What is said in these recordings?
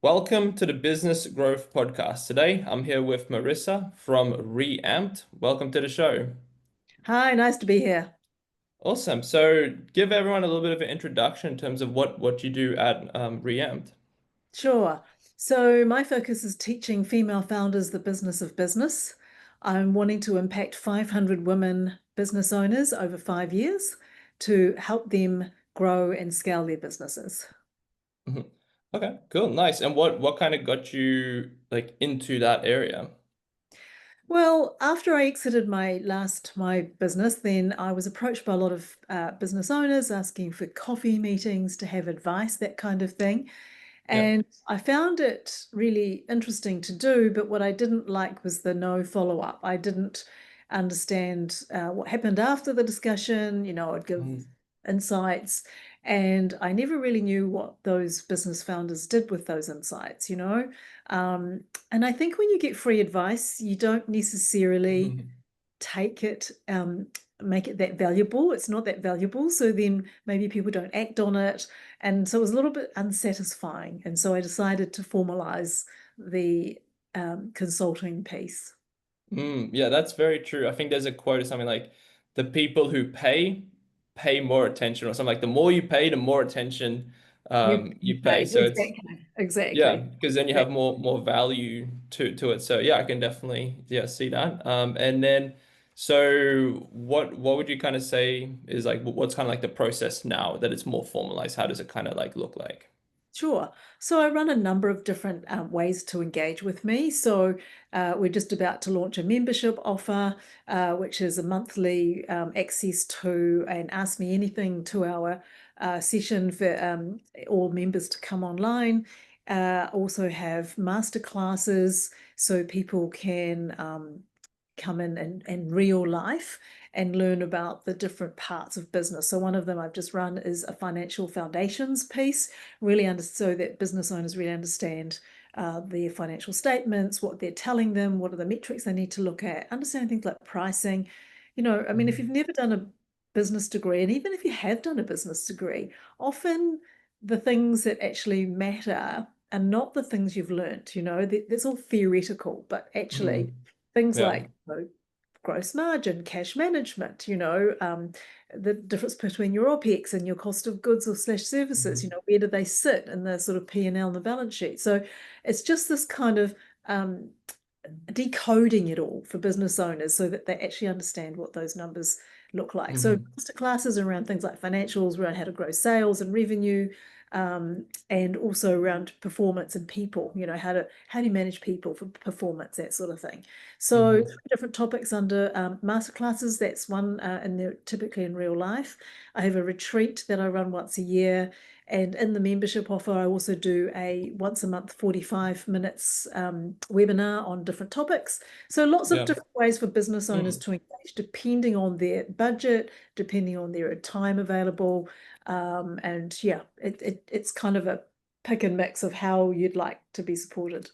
Welcome to the Business Growth Podcast. Today, I'm here with Marisa from REAMP. Welcome to the show. Hi, nice to be here. Awesome. So, give everyone a little bit of an introduction in terms of what you do at REAMP. Sure. So, my focus is teaching female founders the business of business. I'm wanting to impact 500 women business owners over 5 years to help them grow and scale their businesses. Mhm. Okay, cool, nice. And what kind of got you like into that area? Well, after I exited my business, then I was approached by a lot of business owners asking for coffee meetings to have advice, that kind of thing. Yeah. And I found it really interesting to do, but what I didn't like was the no follow-up. I didn't understand what happened after the discussion. I'd give Mhm. insights, and I never really knew what those business founders did with those insights. Um, and I think when you get free advice, you don't necessarily take it, make it that valuable. It's not that valuable. So then maybe people don't act on it. And so it was a little bit unsatisfying. And so I decided to formalize the consulting piece. Yeah, that's very true. I think there's a quote or something like the people who pay more attention or something like the more you pay, the more attention You you pay. pay. So it's Exactly. yeah, Exactly. because then you have more value to it. So yeah, I can definitely see that. And then so what would you kind of say is like what's kind of like the process now that it's more formalized? How does it kind of like look like? Sure. So I run a number of different ways to engage with me. So we're just about to launch a membership offer, which is a monthly access to and Ask Me Anything 2 hour session for all members to come online. Also have master classes so people can come in and real life and learn about the different parts of business. So one of them I've just run is a financial foundations piece, so that business owners really understand their financial statements, what they're telling them, what are the metrics they need to look at, understand things like pricing. I mean, if you've Mhm. never done a business degree, and even if you have done a business degree, often the things that actually matter are not the things you've learned. That's all theoretical, but actually Mhm. things Yeah. like gross margin, cash management, the difference between your OPEX and your cost of goods or slash services, Mhm. where do they sit in the sort of P&L and the balance sheet? So it's just this kind of decoding it all for business owners so that they actually understand what those numbers look like. So Mhm. master classes around things like financials, around how to grow sales and revenue, and also around performance and people, how do you manage people for performance, that sort of thing. So Mhm. 3 different topics under master classes. That's one, and they're typically in real life. I have a retreat that I run once a year. And in the membership offer, I also do a once a month 45 minutes webinar on different topics. So lots of Yeah. different ways for business owners Mm. to engage, depending on their budget, depending on their time available. And yeah, it's kind of a pick and mix of how you'd like to be supported.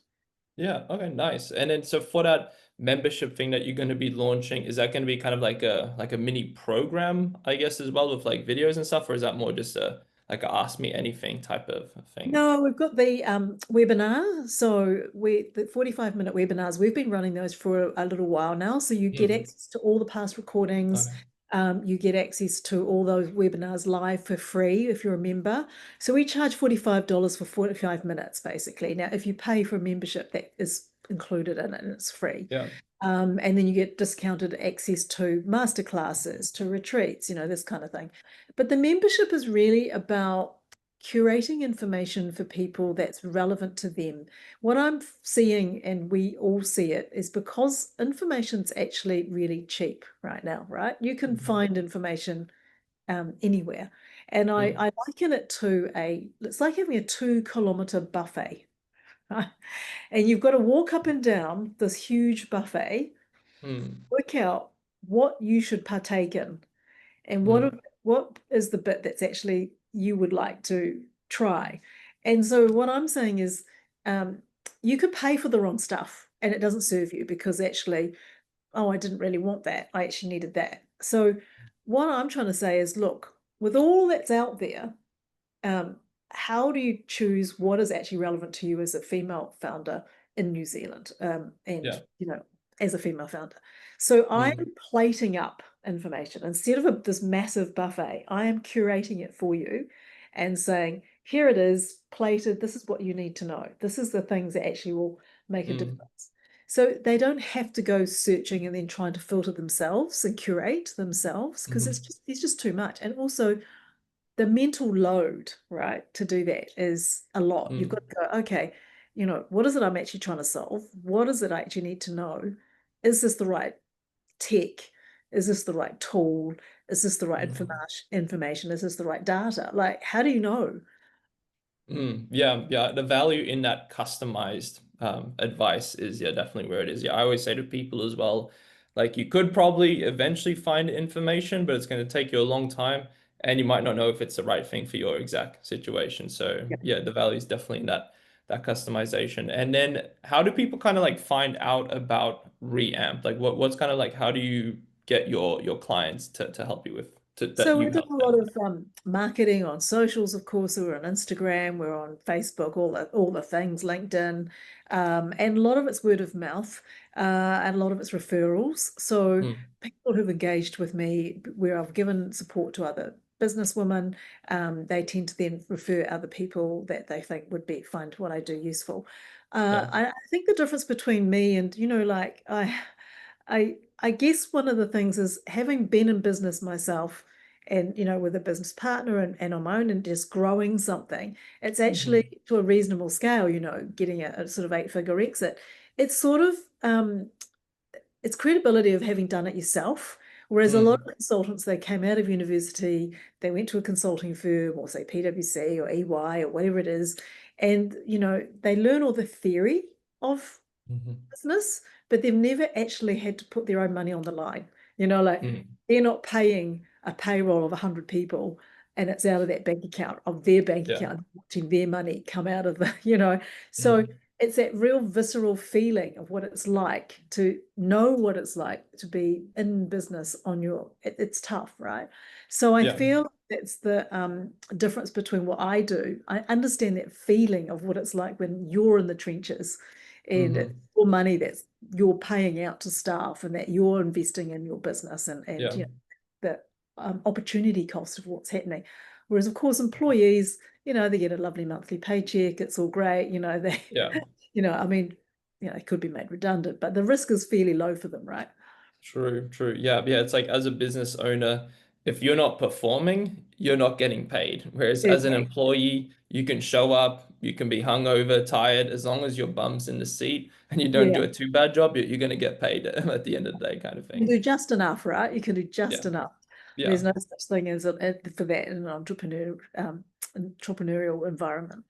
Yeah, okay, nice. And then so for that membership thing that you're going to be launching, is that going to be kind of like a mini program, I guess, as well with like videos and stuff, or is that more just a like a ask me anything type of thing? No, we've got the webinar. So the 45-minute webinars, we've been running those for a little while now. So you get Mm. access to all the past recordings. Okay. You get access to all those webinars live for free if you're a member. So we charge $45 for 45 minutes, basically. Now, if you pay for a membership, that is included in it and it's free. Yeah. And then you get discounted access to masterclasses, to retreats, this kind of thing. But the membership is really about curating information for people that's relevant to them. What I'm seeing, and we all see it, is because information's actually really cheap right now, right? You can Mhm. find information anywhere. And Mm. I liken it to it's like having a 2 kilometer buffet, right? And you've got to walk up and down this huge buffet, Mm. work out what you should partake in and Mm. what is the bit that's actually you would like to try. And so what I'm saying is um, you could pay for the wrong stuff and it doesn't serve you because actually, oh, I didn't really want that. I actually needed that. So what I'm trying to say is, look, with all that's out there, um, how do you choose what is actually relevant to you as a female founder in New Zealand, and Yeah. as a female founder? So I'm Mm, plating up information instead of this massive buffet. I am curating it for you and saying, here it is, plated. This is what you need to know. This is the things that actually will make a mm, difference. So they don't have to go searching and then trying to filter themselves and curate themselves, because mm, it's just too much. And also the mental load, right, to do that is a lot. You've got mm, to go, okay, what is it I'm actually trying to solve? What is it I actually need to know? Is this the right tech? Is this the right tool? Is this the right mm. information? Is this the right data? Like, how do you know? Yeah, yeah. The value in that customized advice is yeah definitely where it is. Yeah, I always say to people as well, like you could probably eventually find information, but it's going to take you a long time, and you might not know if it's the right thing for your exact situation. So Yeah. yeah, the value is definitely in that customization. And then how do people kind of like find out about REAMP? Like what's kind of like how do you get your clients to help you with to that So you we're doing help a lot them? of marketing on socials, of course. We're on Instagram, we're on Facebook, all the things, LinkedIn, and a lot of it's word of mouth, and a lot of it's referrals. So Mm, people who've engaged with me, where I've given support to other businesswomen, they tend to then refer other people that they think would find what I do useful. yeah. I think the difference between me and, like I guess one of the things is, having been in business myself and with a business partner and on my own and just growing something, it's actually Hmm. to a reasonable scale, getting a sort of eight-figure exit. It's sort of it's credibility of having done it yourself. Whereas a lot of Mm, consultants, they came out of university, they went to a consulting firm or say PwC or EY or whatever it is, and they learn all the theory of mhm, business, but they've never actually had to put their own money on the line. Like mm. they're not paying a payroll of 100 people and it's out of that bank account, of their bank Yeah. account, watching their money come out of the, So Mm, it's that real visceral feeling of what it's like to know what it's like to be in business on it's tough, right? So I yeah. feel that's the difference between what I do. I understand that feeling of what it's like when you're in the trenches and it's Hmm. your money that's you're paying out to staff and that you're investing in your business, and Yeah. the opportunity cost of what's happening. Whereas, of course, employees, they get a lovely monthly paycheck. It's all great. They, Yeah. I mean, it could be made redundant, but the risk is fairly low for them, right? True, true. Yeah, yeah. It's like as a business owner, if you're not performing, you're not getting paid. Whereas as an Exactly. employee, you can show up, you can be hungover, tired, as long as your bum's in the seat and you don't Yeah. do a too bad job, you're going to get paid at the end of the day, kind of You can thing. do just enough, right? You can do Yeah. just enough. There's Yeah. no such thing as for that in an entrepreneurial environment.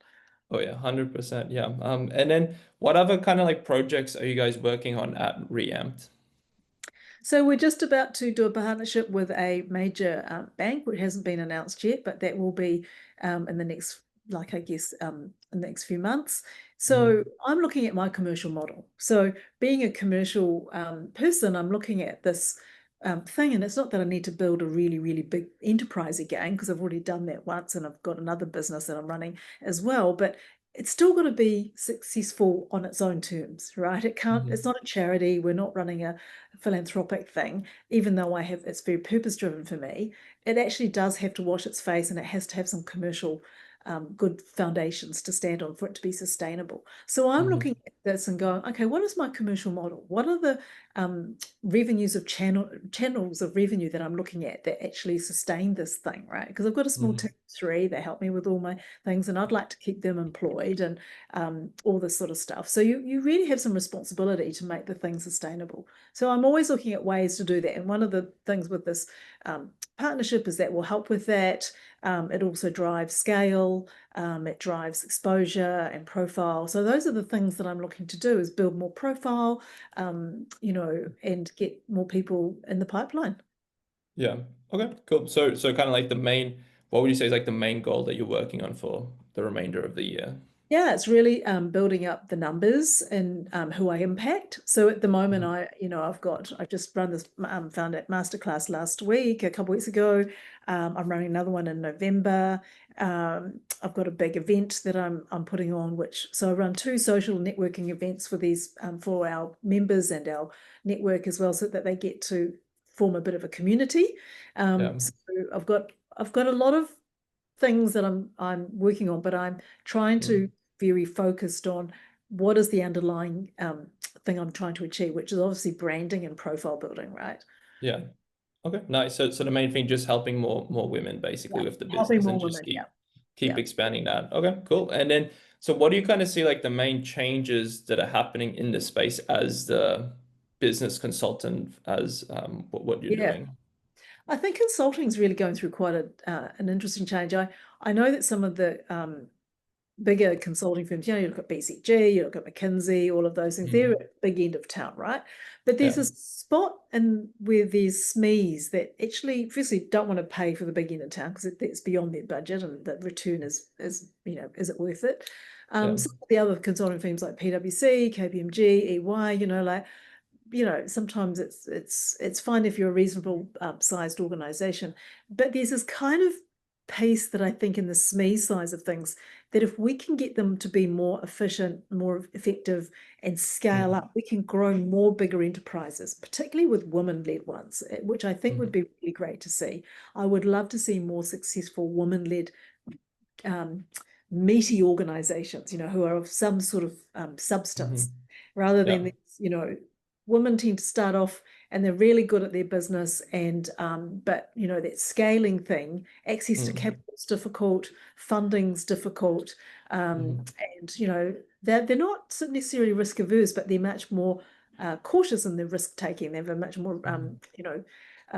Oh yeah, 100%. Yeah. And then what other kind of like projects are you guys working on at Reamped? So we're just about to do a partnership with a major bank, which hasn't been announced yet, but that will be in the next, like I guess, in the next few months. So Hmm. I'm looking at my commercial model. So being a commercial person, I'm looking at this thing, and it's not that I need to build a really, really big enterprise again, because I've already done that once, and I've got another business that I'm running as well. But it's still got to be successful on its own terms, right? It can't. It's Hmm. not a charity. We're not running a philanthropic thing, even though it's very purpose driven for me. It actually does have to wash its face, and it has to have some commercial good foundations to stand on for it to be sustainable. So I'm looking Hmm. at this and going, okay, what is my commercial model? What are the revenues of channels of revenue that I'm looking at that actually sustain this thing, right? Because I've got a small team Hmm. of three. They help me with all my things, and I'd like to keep them employed and all this sort of stuff. So you really have some responsibility to make the thing sustainable. So I'm always looking at ways to do that. And one of the things with this partnership is that will help with that. It also drives scale, it drives exposure and profile. So those are the things that I'm looking to do, is build more profile, and get more people in the pipeline. Yeah. Okay, cool. So kind of like the main, what would you say is like the main goal that you're working on for the remainder of the year? Yeah, it's really building up the numbers and who I impact. So at the moment, Mhm. I've just run this found it masterclass last week, a couple weeks ago. I'm running another one in November. I've got a big event that I'm putting on, so I run two social networking events for these for our members and our network as well, so that they get to form a bit of a community. Yeah. So I've got a lot of things that I'm working on, but I'm trying to Mm. very focused on what is the underlying thing I'm trying to achieve, which is obviously branding and profile building, right? Yeah. Okay, nice. So the main thing, just helping more women Yeah, basically with the helping business more and just women. Yeah, keep yeah, expanding that. Okay, cool. And then so what do you kind of see like the main changes that are happening in this space as the business consultant, as what you're yeah. doing? I think consulting is really going through quite an interesting change. I know that some of the bigger consulting firms, you look at BCG, you look at McKinsey, all of those things, they're Mm. at the big end of town, right? But there's Yeah. a spot in where there's SMEs that actually, firstly, don't want to pay for the big end of town because it's beyond their budget and the return is it worth it? Yeah. Some of the other consulting firms like PwC, KPMG, EY, like sometimes it's fine if you're a reasonable sized organization, but there's this kind of pace that I think in the SME size of things, that if we can get them to be more efficient, more effective, and scale Mm. up, we can grow more bigger enterprises, particularly with women-led ones, which I think would Mm. be really great to see. I would love to see more successful women-led um, meaty organizations, who are of some sort of substance, Mm. rather than Yeah. these, women tend to start off and they're really good at their business, and but that scaling thing, access to Mm. capital is difficult, funding's difficult, Mm. and they're not necessarily risk averse, but they're much more cautious in their risk taking. They have a much more Mm.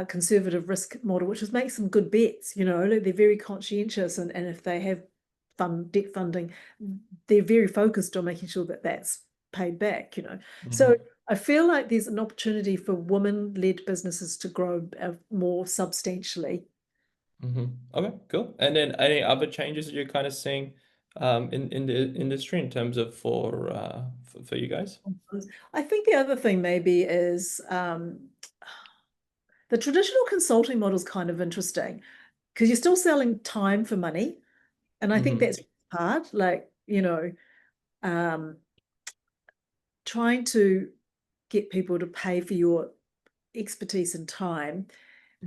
conservative risk model, which makes them good bets. They're very conscientious, and if they have debt funding, they're very focused on making sure that that's paid back. So Mm. I feel like there's an opportunity for women-led businesses to grow more substantially. Mm. Okay, cool. And then any other changes that you're kind of seeing in the industry in terms of for you guys? I think the other thing maybe is the traditional consulting model is kind of interesting because you're still selling time for money. And I think Mm. that's hard. Like, um, trying to get people to pay for your expertise and time.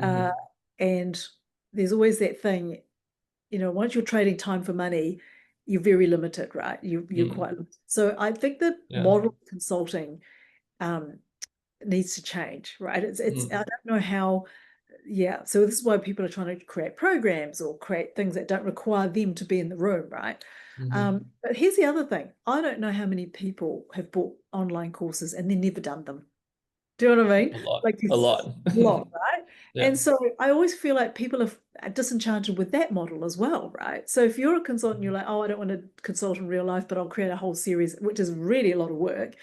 Uh, Mm. and there's always that thing, once you're trading time for money, you're very limited, right? You're Mm. quite limited. So I think the Yeah. model of consulting um, needs to change, right? I Mm. don't know how. Yeah, so this is why people are trying to create programs or create things that don't require them to be in the room, right? Mm. But here's the other thing. I don't know how many people have bought online courses and then never done them. Do you know what I mean? A lot. Like A it's lot. a lot, right? Yeah. And so I always feel like people are disenchanted with that model as well, right? So if you're a consultant, you're like, oh, I don't want to consult in real life, but I'll create a whole series, which is really a lot of work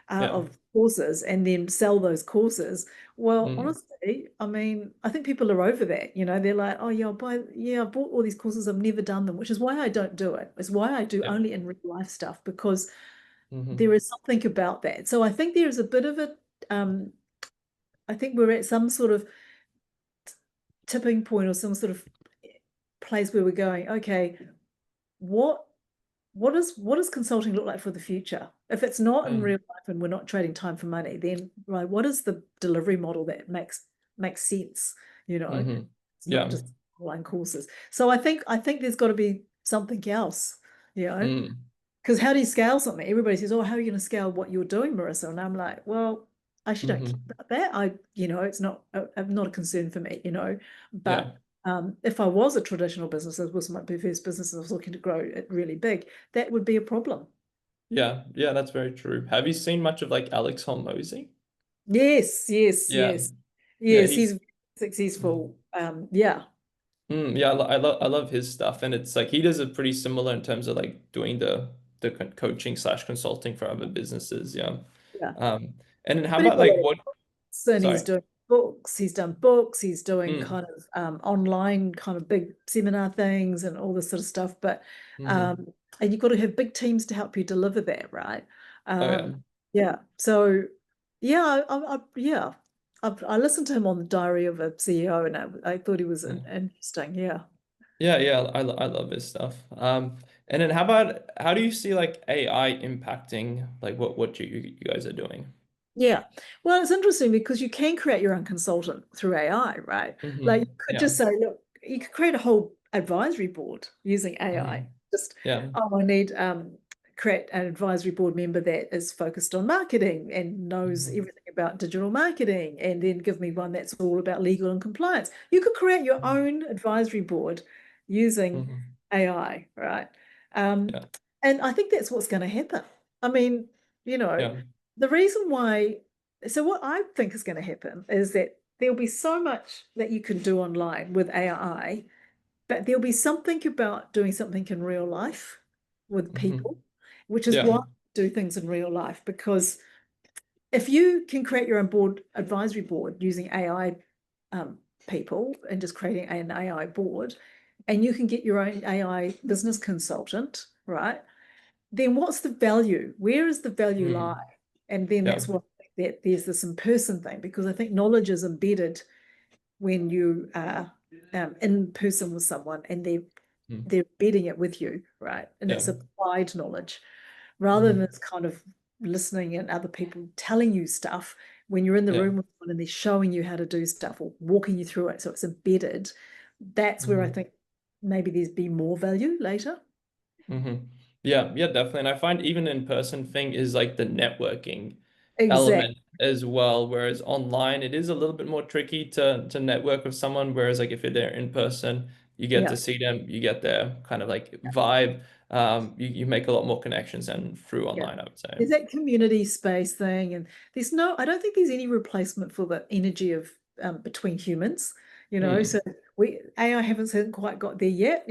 Yeah. of courses, and then sell those courses. Well, Mm. honestly, I mean, I think people are over that. They're like, oh yeah, I bought all these courses, I've never done them, which is why I don't do it. It's why I do Yeah. only in real life stuff, because there Mm. is something about that. So I think there is a bit of a I think we're at some sort of tipping point or some sort of place where we're going, okay, what what does consulting look like for the future? If it's not in Mm. real life and we're not trading time for money, then right, what is the delivery model that makes sense? Mm. It's not Yeah. just online courses. So I think there's got to be something else, you know. Mm. Because how do you scale something? Everybody says, "Oh, how are you going to scale what you're doing, Marissa?" And I'm like, "Well, I actually don't care Mm. about that. It's not a concern for me, Yeah. But if I was a traditional business, this was my first business, and I was looking to grow it really big, that would be a problem." Yeah. Yeah, that's very true. Have you seen much of like Alex Hormozy? Yes, yes, Yeah. yes, Yeah, yes. he's He's successful. Yeah, yeah, I love his stuff, and it's like he does it pretty similar in terms of like doing the coaching slash consulting for other businesses. Yeah. yeah. Um, and then how But he's about got a like lot of what? books, and he's Sorry. doing books. He's done books. He's doing Mm. kind of online, kind of big seminar things, and all this sort of stuff. But Mm-hmm. and you've got to have big teams to help you deliver that, right? Oh yeah. Yeah. So yeah, yeah, I listened to him on the Diary of a CEO, and I thought he was Yeah. interesting. Yeah. Yeah, yeah, I love his stuff. And then how do you see like AI impacting like what you guys are doing? Yeah. Well, it's interesting because you can create your own consultant through AI, right? Like you could Yeah. just say, look, you could create a whole advisory board using AI. Just, Yeah. oh, I need create an advisory board member that is focused on marketing and knows hmm everything about digital marketing, and then give me one that's all about legal and compliance. You could create your own advisory board using hmm AI, right? Um, Yeah. and I think that's what's going to happen. I mean, you know, Yeah. the reason why, so what I think is going to happen is that there'll be so much that you can do online with AI, but there'll be something about doing something in real life with hmm people, which is why Yeah. I do things in real life. Because if you can create your own board, advisory board using AI people, and just creating an AI board, and you can get your own AI business consultant, right? Then what's the value? Where is the value lie? Mm. And then Yeah. that's what that there's this in-person thing, because I think knowledge is embedded when you are in person with someone, and Mm. they're embedding it with you, right? And Yeah. it's applied knowledge rather than hmm it's kind of listening and other people telling you stuff when you're in the Yeah. room with someone and they're showing you how to do stuff or walking you through it. So it's embedded. That's where I hmm think maybe there's be more value later. hmm Yeah, yeah, definitely. And I find even in-person thing is like the networking Exactly. element as well. Whereas online, it is a little bit more tricky to network with someone. Whereas like if you're there in person, you get Yeah. to see them, you get their kind of like vibe. You make a lot more connections than through Yeah. online, I would say. There's that community space thing, and I don't think there's any replacement for the energy of between humans, Mm. So AI hasn't quite got there yet.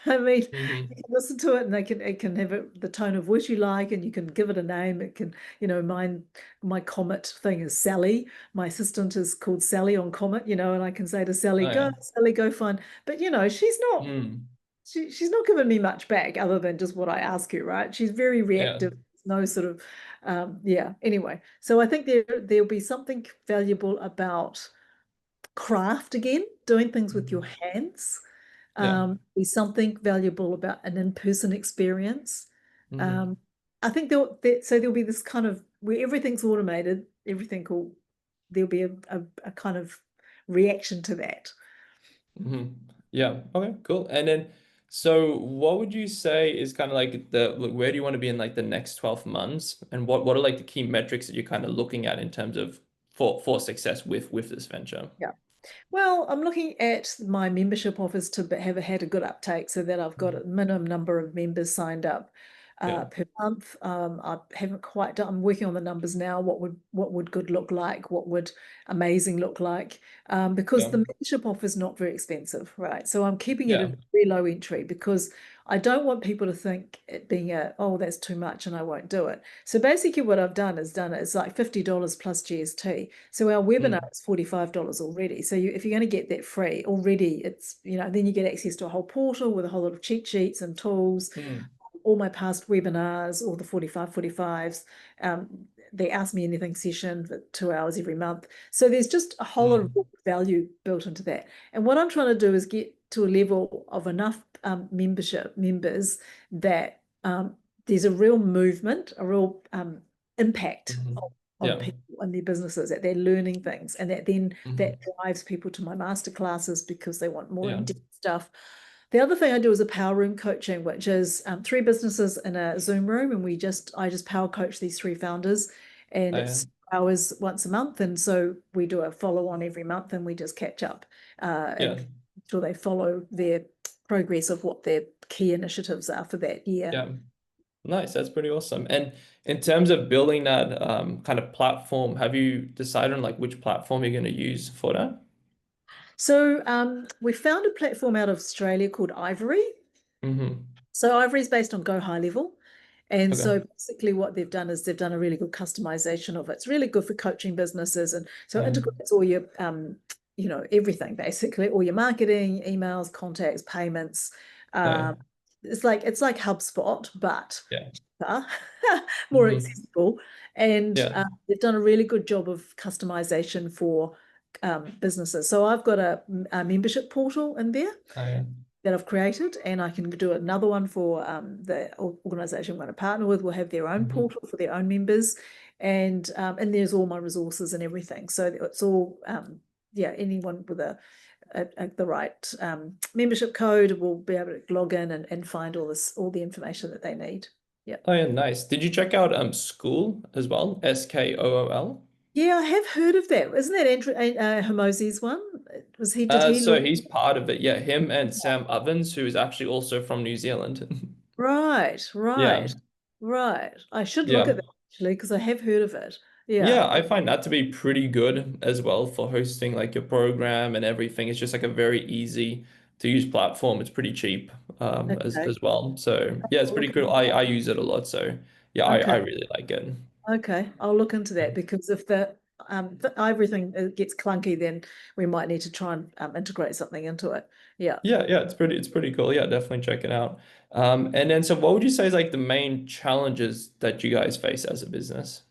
I mean, you hmm can listen to it and it can have the tone of voice you like, and you can give it a name. It can, my Comet thing is Sally. My assistant is called Sally on Comet, and I can say to Sally, Oh go, yeah. Sally, go find. But Mm. she's not giving me much back other than just what I ask her, right? She's very Yeah. reactive. No sort of, yeah. Anyway, so I think there'll be something valuable about craft again, doing things with your hmm hands. Yeah. Be something valuable about an in-person experience. hmm Um, I think there'll be this kind of where everything's automated, there'll be a kind of reaction to that. hmm Yeah. Okay, cool. And then, so what would you say is kind of like like, where do you want to be in like the next 12 months? And what are like the key metrics that you're kind of looking at in terms of for success with this venture? Yeah. Well, I'm looking at my membership offers to have had a good uptake, so that I've got a Mhm. minimum number of members signed up Yeah. per month. I haven't quite done. I'm working on the numbers now. What would good look like? What would amazing look like? Because Yeah. the membership offer is not very expensive, right? So I'm keeping it Yeah. at very low entry, because I don't want people to think it being oh, that's too much and I won't do it. So basically what I've done is it's like $50 plus GST. So our webinar Mm. is $45 already. So if you're going to get that free already, it's, then you get access to a whole portal with a whole lot of cheat sheets and tools, Mm. all my past webinars, all the 45s. They Ask Me Anything session for 2 hours every month. So there's just a whole lot of Mm. value built into that. And what I'm trying to do is get to a level of enough members that there's a real movement, a real impact Mhm. on Yeah. people and their businesses, that they're learning things, and that hmm drives people to my master classes because they want more Yeah. in-depth stuff. The other thing I do is a power room coaching, which is three businesses in a Zoom room, and I just power coach these three founders, and Oh, yeah. it's hours once a month, and so we do a follow on every month, and we just catch up Yeah. and so they follow their progress of what their key initiatives are for that year. Yeah. Nice. That's pretty awesome. And in terms of building that kind of platform, have you decided on like which platform you're going to use for that? So we found a platform out of Australia called Ivory. hmm So Ivory is based on Go High Level. And Okay. so basically what they've done is they've done a really good customization of it. It's really good for coaching businesses. And so it Mm. integrates all your, everything basically, all your marketing, emails, contacts, payments, Oh, yeah. um, it's like HubSpot, but Yeah. cheaper, more Hmm. accessible, and Yeah. they've done a really good job of customization for businesses. So I've got a membership portal in there Oh, yeah. that I've created, and I can do another one for the organization I'm going to partner with. Will have their own Hmm. portal for their own members, and there's all my resources and everything. So it's all yeah, anyone with the right membership code will be able to log in and find all the information that they need. Yeah. Oh, yeah, nice. Did you check out School as well? Skool? Yeah, I have heard of that. Isn't that Andrew Hormozi's one? Did he So launch? he's part of it. Yeah, him and Sam Ovens, who is actually also from New Zealand. Right, Yeah. right, right. I should look at Yeah. that actually because I have heard of it. Yeah. Yeah, I find that to be pretty good as well for hosting like your program and everything. It's just like a very easy to use platform. It's pretty cheap Okay. as well. So yeah, it's I'll pretty look cool. I use it a lot. So yeah, I okay. really like it. Okay. I'll look into that because if everything gets clunky, then we might need to try and integrate something into it. Yeah. Yeah, yeah, it's pretty cool. Yeah, definitely check it out. And then so what would you say is like the main challenges that you guys face as a business?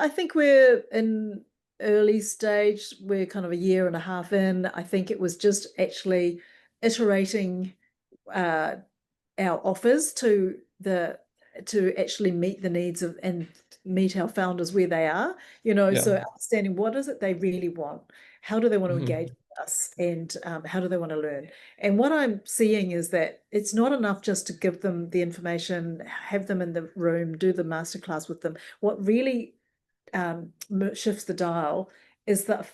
I think we're in early stage. We're kind of a year and a half in. I think it was just actually iterating uh, our offers to actually meet the needs of and meet our founders where they are. Yeah. So understanding what is it they really want, how do they want to engage Hmm. with us, and how do they want to learn. And what I'm seeing is that it's not enough just to give them the information, have them in the room, do the masterclass with them. What really shifts the dial is the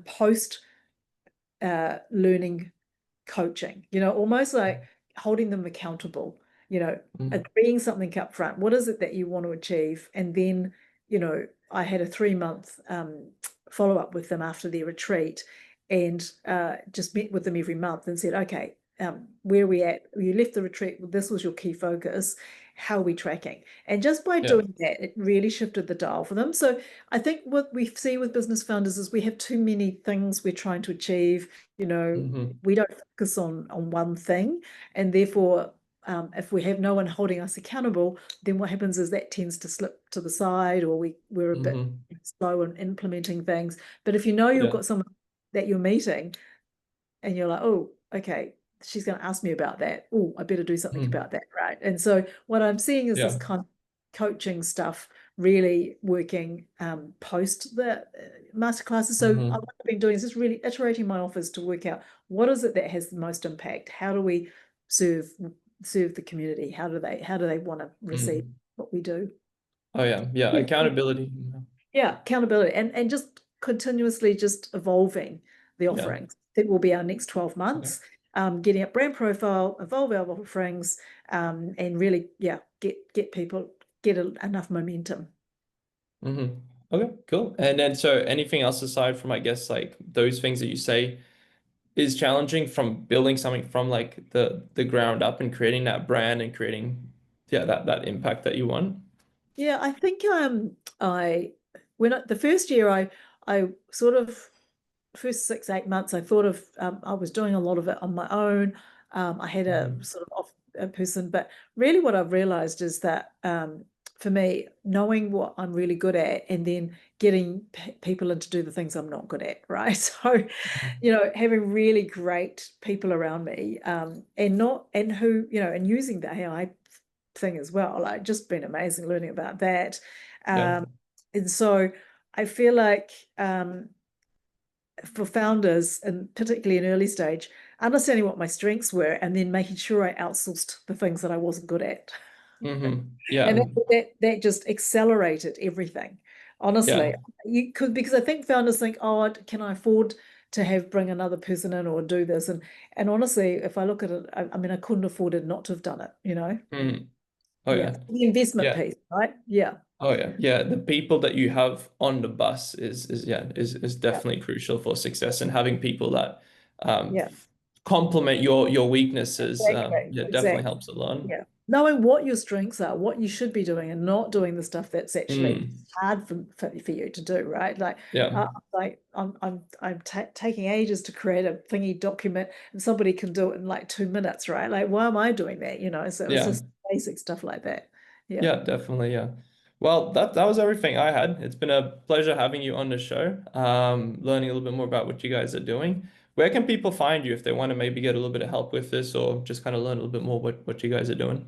post learning coaching, almost like holding them accountable, Hmm. agreeing something up front. What is it that you want to achieve? And then, I had a 3 month follow up with them after their retreat and just met with them every month and said, okay, where are we at? You left the retreat, this was your key focus. How are we tracking? And just by Yeah. doing that, it really shifted the dial for them. So I think what we see with business founders is we have too many things we're trying to achieve. Hmm. We don't focus on one thing, and therefore if we have no one holding us accountable, then what happens is that tends to slip to the side, or we're a bit Hmm. slow in implementing things. But if you know you've Yeah. got someone that you're meeting and you're like, oh, okay, she's going to ask me about that. Oh, I better do something Hmm. about that, right? And so what I'm seeing is this Yeah. kind of coaching stuff really working post the masterclasses. So what Hmm. I've been doing is just really iterating my offers to work out what is it that has the most impact. How do we serve serve the community? How do they want to receive Hmm. what we do? Oh yeah. Yeah. Yeah. Accountability. Yeah, accountability and just continuously just evolving the Yeah. offerings. That will be our next 12 Okay. months. Getting up brand profile, evolve our offerings, and really, yeah, get people enough momentum. Hmm. Okay, cool. And then so anything else aside from I guess like those things that you say is challenging from building something from like the ground up and creating that brand and creating yeah that impact that you want. Yeah, I think I when the first year I sort of first 6 8 months I thought of I was doing a lot of it on my own. I had a Hmm. sort of off a person, but really what I've realized is that for me, knowing what I'm really good at and then getting people in to do the things I'm not good at, right? So, having really great people around me, and not and who, and using the AI thing as well. Like just been amazing learning about that. Yeah. Um, and so I feel like for founders, and particularly in early stage, understanding what my strengths were and then making sure I outsourced the things that I wasn't good at. And Yeah. that just accelerated everything. Honestly, Yeah. you could because I think founders think, oh, can I afford to bring another person in or do this? And honestly, if I look at it, I mean, I couldn't afford it not to have done it. Mm. Oh Yeah, yeah. the investment Yeah. piece, right? Yeah, Oh yeah. Yeah. The people that you have on the bus is yeah, definitely crucial for success and having people that um yeah, complement your weaknesses exactly, yeah definitely exactly. helps a lot. Yeah. knowing what your strengths are, what you should be doing, and not doing the stuff that's actually Mm, hard for you to do, right? yeah. Like I'm ta taking ages to create a thingy document, and somebody can do it in like 2 minutes, right? Like, why am I doing that? You know, so it's Yeah. just basic stuff like that. Yeah. Yeah, definitely. Yeah. Well, that was everything I had. It's been a pleasure having you on the show, learning a little bit more about what you guys are doing. Where can people find you if they want to maybe get a little bit of help with this or just kind of learn a little bit more what you guys are doing?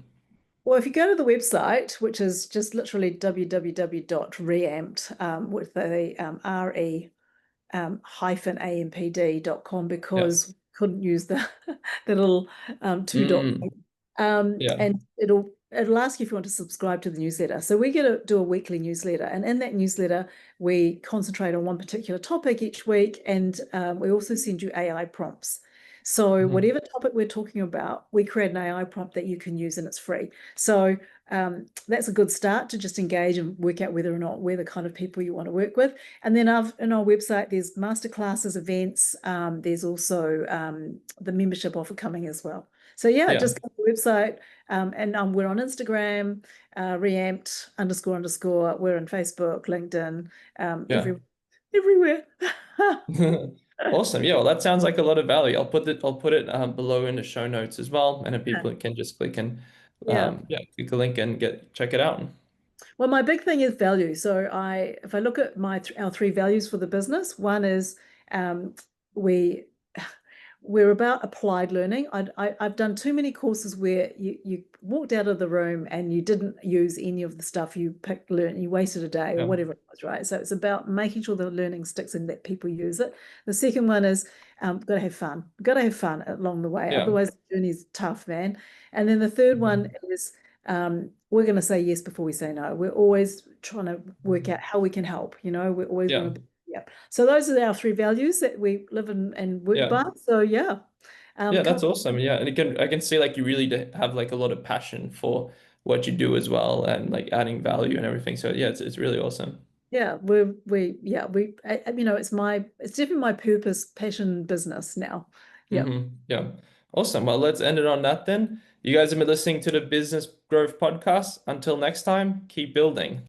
Well, if you go to the website, which is just literally www.reamped, with the RE hyphen ampd.com, Yeah. because we couldn't use the the little two dot Mm, yeah. and it'll ask you if you want to subscribe to the newsletter. So we get to do a weekly newsletter, and in that newsletter we concentrate on one particular topic each week, and we also send you AI prompts. So Hmm. whatever topic we're talking about, we create an AI prompt that you can use, and it's free. So that's a good start to just engage and work out whether or not we're the kind of people you want to work with. And then in our website, there's masterclasses, events. There's also the membership offer coming as well. So yeah, Yeah. just go to the website, and we're on Instagram, reamped underscore underscore. We're on Facebook, LinkedIn, Yeah. everywhere. Awesome. Yeah, well, that sounds like a lot of value. I'll put it below in the show notes as well, and then Yeah. people can just click and Yeah. yeah, click the link and get check it out. Well, my big thing is value. So if I look at our three values for the business, one is um, we we're about applied learning. I've done too many courses where you walked out of the room and you didn't use any of the stuff you picked, learn, you wasted a day or Yeah. whatever it was, right? So it's about making sure the learning sticks and that people use it. The second one is got to have fun. Got to have fun along the way. Yeah. Otherwise, the journey's tough, man. And then the third one Mhm. is we're going to say yes before we say no. We're always trying to work Mhm. out how we can help. You know, we always Yeah. want to. Yeah. So those are our three values that we live and work Yeah. by. So yeah, Yeah, come. that's awesome. Yeah, and I can see like you really have like a lot of passion for what you do as well and like adding value and everything. So yeah, it's really awesome. Yeah, you know, it's definitely my purpose, passion, business now. Yeah. Yeah. Awesome. Well, let's end it on that then. You guys have been listening to the Business Growth Podcast. Until next time, keep building.